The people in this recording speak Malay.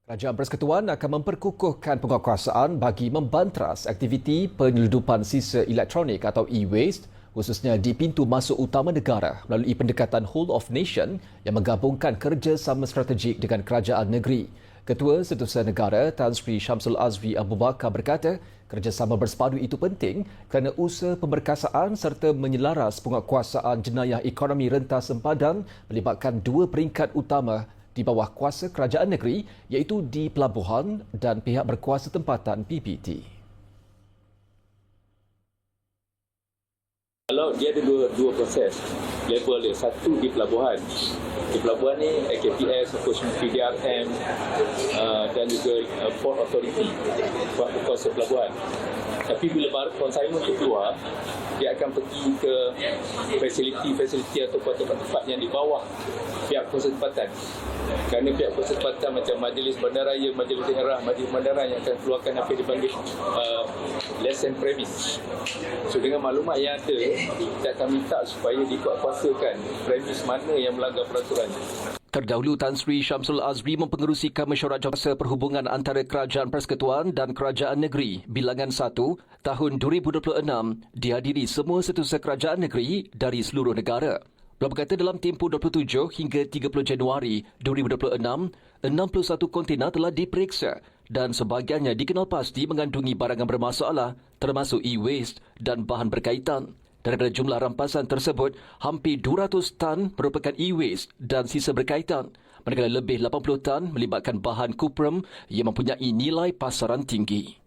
Kerajaan Persekutuan akan memperkukuhkan penguatkuasaan bagi membantras aktiviti penyeludupan sisa elektronik atau e-waste khususnya di pintu masuk utama negara melalui pendekatan Whole of Nation yang menggabungkan kerjasama strategik dengan kerajaan negeri. Ketua Setiausaha Negara Tan Sri Syamsul Azri Abu Bakar berkata, kerjasama bersepadu itu penting kerana usaha pemberkasaan serta menyelaras penguatkuasaan jenayah ekonomi rentas sempadan melibatkan dua peringkat utama di bawah kuasa kerajaan negeri iaitu di pelabuhan dan pihak berkuasa tempatan PPT. Kalau dia ada dua proses, level dia satu di pelabuhan. Di pelabuhan ni AKPS, PDRM dan juga Port Authority, kuasa pelabuhan. Tapi bila consignment itu keluar, dia akan pergi ke fasiliti atau tempat-tempat yang di bawah pihak kuasa tempatan. Kerana pihak kuasa tempatan macam Majlis Bandaraya, Majlis Daerah, Majlis Bandaraya yang akan keluarkan apa yang dipanggil lesson premise. So dengan maklumat yang ada, kita akan minta supaya dikuatkuasakan premis mana yang melanggar peraturan. Terdahulu, Tan Sri Syamsul Azri mempengerusikan mesyuarat jawatan perhubungan antara Kerajaan Persekutuan dan Kerajaan Negeri Bilangan 1 tahun 2026 dihadiri semua setiausaha kerajaan negeri dari seluruh negara. Beliau berkata dalam tempoh 27 hingga 30 Januari 2026, 61 kontena telah diperiksa dan sebahagiannya dikenal pasti mengandungi barangan bermasalah termasuk e-waste dan bahan berkaitan. Daripada jumlah rampasan tersebut, hampir 200 tan merupakan e-waste dan sisa berkaitan, manakala lebih 80 tan melibatkan bahan kuprum yang mempunyai nilai pasaran tinggi.